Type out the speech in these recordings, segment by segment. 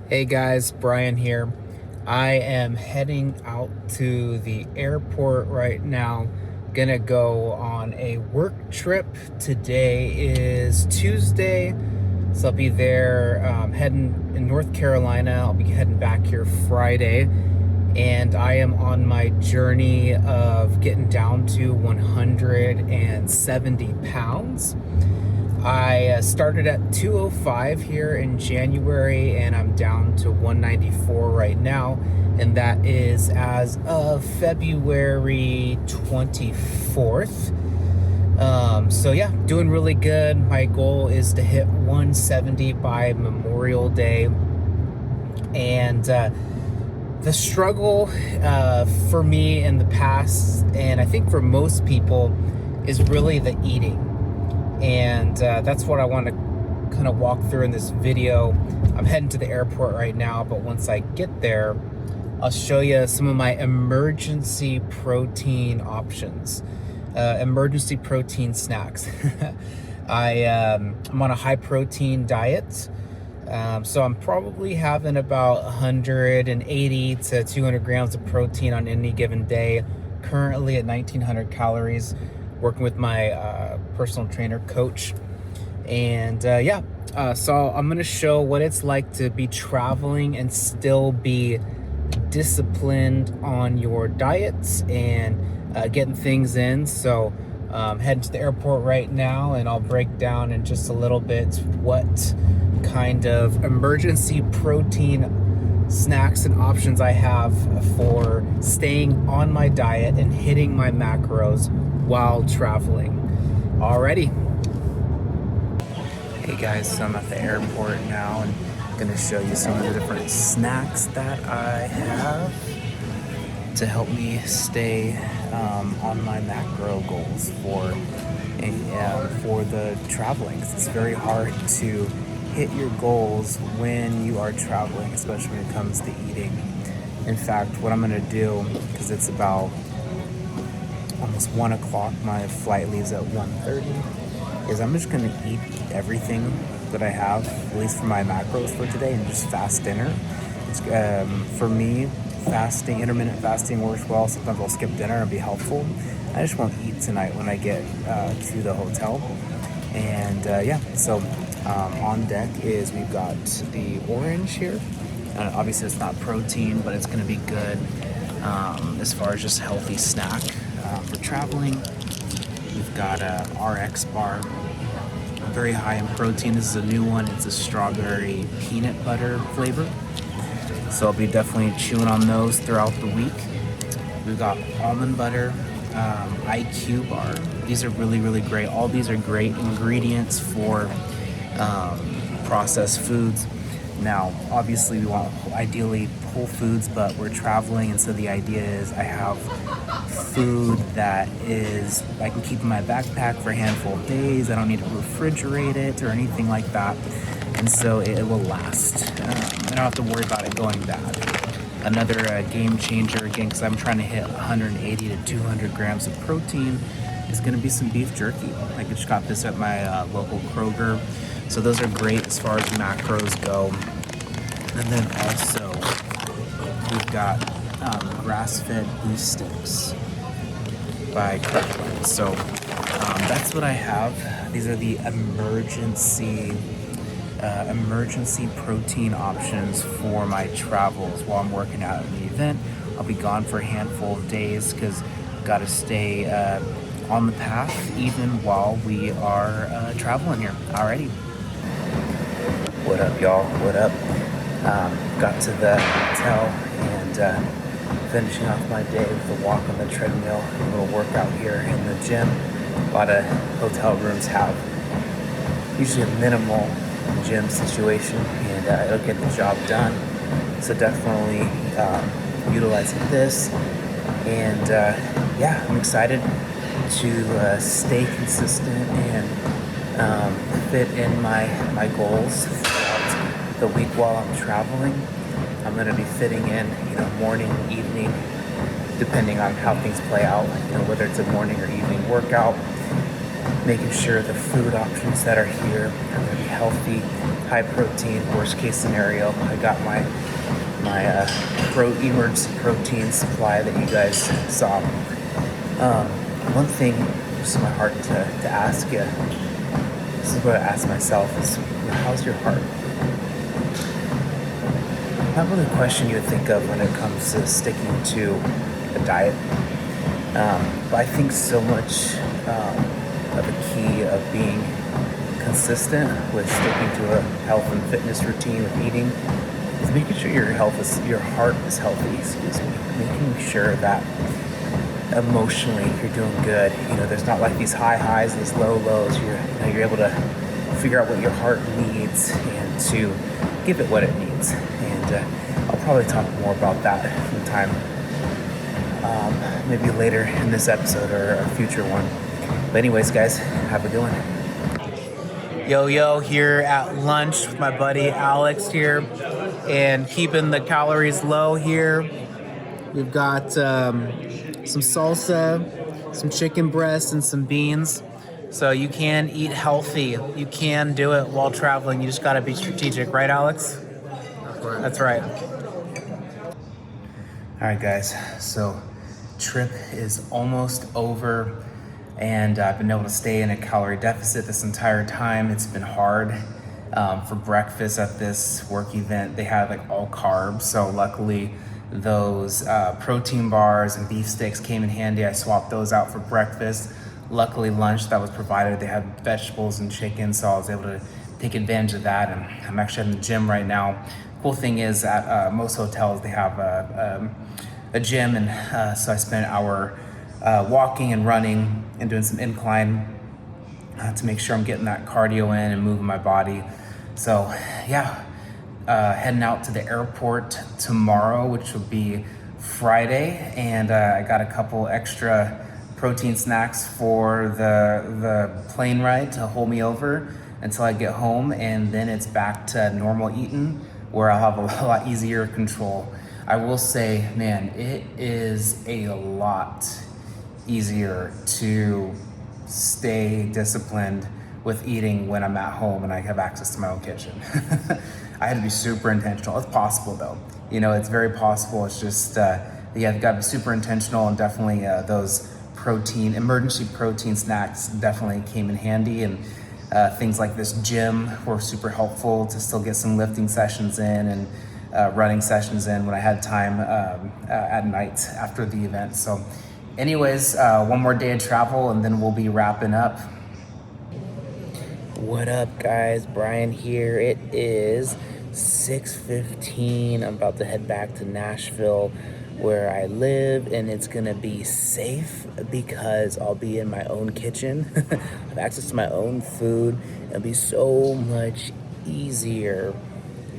Hey guys, Brian here. I am heading out to the airport right now. Gonna go on a work trip. Today is Tuesday, so I'll be there heading in North Carolina. I'll be heading back here Friday, and I am on my journey of getting down to 170 pounds. I started at 205 here in January, and I'm down to 194 right now, and that is as of February 24th. So yeah, doing really good. My goal is to hit 170 by Memorial Day, and the struggle for me in the past, and I think for most people, is really the eating. And that's what I want to kind of walk through in this video. I'm heading to the airport right now, but once I get there, I'll show you some of my emergency protein options, emergency protein snacks. I'm on a high protein diet, so I'm probably having about 180 to 200 grams of protein on any given day, currently at 1900 calories, working with my personal trainer coach. And so I'm gonna show what it's like to be traveling and still be disciplined on your diets and getting things in. So heading to the airport right now, and I'll break down in just a little bit what kind of emergency protein snacks and options I have for staying on my diet and hitting my macros while traveling. Alrighty. Hey guys, so I'm at the airport now and I'm gonna show you some of the different snacks that I have to help me stay on my macro goals for the traveling. It's very hard to hit your goals when you are traveling, especially when it comes to eating. In fact, what I'm gonna do, because it's about almost 1 o'clock, my flight leaves at 1:30, is I'm just gonna eat everything that I have, at least for my macros for today, and just fast dinner. It's, for me, intermittent fasting works well. Sometimes I'll skip dinner and be helpful. I just won't eat tonight when I get to the hotel. And so on deck is we've got the orange here. Obviously it's not protein, but it's gonna be good as far as just healthy snack for traveling. We've got a RX bar, very high in protein. This is a new one. It's a strawberry peanut butter flavor. So I'll be definitely chewing on those throughout the week. We've got almond butter, IQ bar. These are really, really great. All these are great ingredients for processed foods. Now, obviously we want ideally whole foods, but we're traveling, and so the idea is I have food that I can keep in my backpack for a handful of days. I don't need to refrigerate it or anything like that, and so it will last. I don't have to worry about it going bad. Another game changer, again, because I'm trying to hit 180 to 200 grams of protein, is going to be some beef jerky. I just got this at my local Kroger. So those are great as far as macros go. And then also, we've got grass-fed beef sticks by Kirkland. So that's what I have. These are the emergency protein options for my travels while I'm working out at the event. I'll be gone for a handful of days because I've got to stay on the path even while we are traveling here. Alrighty. What up, y'all? What up? Got to the hotel and finishing off my day with a walk on the treadmill, a little workout here in the gym. A lot of hotel rooms have usually a minimal gym situation, and it'll get the job done. So definitely utilizing this, and I'm excited to stay consistent and fit in my goals throughout the week while I'm traveling. I'm going to be fitting in, morning, evening, depending on how things play out, whether it's a morning or evening workout. making sure the food options that are here are going to be healthy, high protein. Worst case scenario, I got my emergency protein supply that you guys saw. One thing just in my heart to ask you, this is what I ask myself, is how's your heart? Not really a question you would think of when it comes to sticking to a diet. But I think so much of a key of being consistent with sticking to a health and fitness routine with eating is making sure your heart is healthy, making sure that emotionally you're doing good. There's not like these high highs, these low lows. You're able to figure out what your heart needs and to give it what it needs. And I'll probably talk more about that from time, maybe later in this episode or a future one. But anyways, guys, have a good one. Yo, here at lunch with my buddy Alex here, and keeping the calories low here. We've got some salsa, some chicken breast, and some beans. So you can eat healthy. You can do it while traveling. You just got to be strategic, right, Alex? That's right. All right, guys. So trip is almost over, and I've been able to stay in a calorie deficit this entire time. It's been hard. For breakfast at this work event, they had like all carbs. So luckily, those protein bars and beef sticks came in handy. I swapped those out for breakfast. Luckily, lunch that was provided, they had vegetables and chicken, so I was able to take advantage of that. And I'm actually in the gym right now. Cool thing is, at most hotels, they have a gym, and so I spent an hour walking and running and doing some incline to make sure I'm getting that cardio in and moving my body. So yeah, heading out to the airport tomorrow, which will be Friday, and I got a couple extra protein snacks for the plane ride to hold me over until I get home, and then it's back to normal eating where I'll have a lot easier control. I will say, man, it is a lot easier to stay disciplined with eating when I'm at home and I have access to my own kitchen. I had to be super intentional. It's possible though. It's very possible. It's just, you've got to be super intentional, and definitely those emergency protein snacks definitely came in handy, and things like this gym were super helpful to still get some lifting sessions in and running sessions in when I had time at night after the event. So anyways, one more day of travel and then we'll be wrapping up. What up, guys? Brian here. It is 6:15. I'm about to head back to Nashville where I live, and it's gonna be safe because I'll be in my own kitchen. I have access to my own food. It'll be so much easier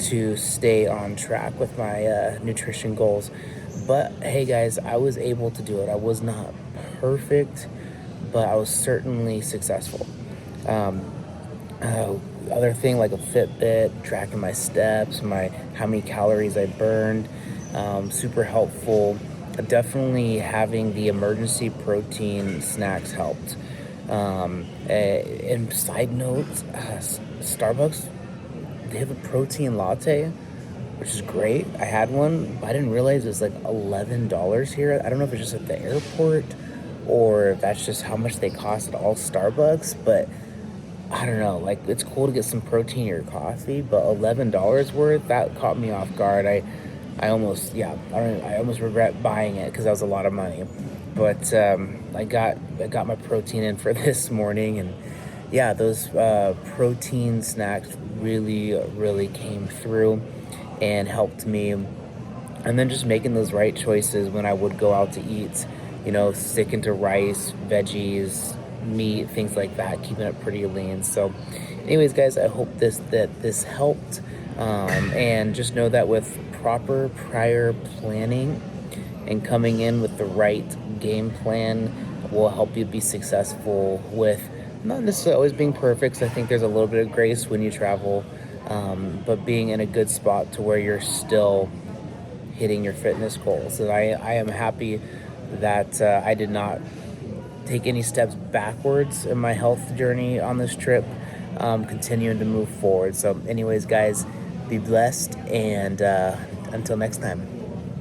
to stay on track with my nutrition goals. But hey guys, I was able to do it. I was not perfect, but I was certainly successful. Other thing like a Fitbit, tracking my steps, how many calories I burned, super helpful. Definitely having the emergency protein snacks helped. And side notes, Starbucks, they have a protein latte, which is great. I had one, but I didn't realize it was like $11 here. I don't know if it's just at the airport or if that's just how much they cost at all Starbucks, but I don't know, like it's cool to get some protein in your coffee, but $11 worth, that caught me off guard. I almost regret buying it because that was a lot of money. But I got my protein in for this morning, and yeah, those protein snacks really came through and helped me. And then just making those right choices when I would go out to eat, sticking to rice, veggies, meat, things like that, keeping it pretty lean. So anyways, guys, I hope this helped, and just know that with proper prior planning and coming in with the right game plan will help you be successful with not necessarily always being perfect, 'cause I think there's a little bit of grace when you travel, but being in a good spot to where you're still hitting your fitness goals. And I am happy that I did not take any steps backwards in my health journey on this trip, continuing to move forward. So anyways, guys, be blessed, and until next time.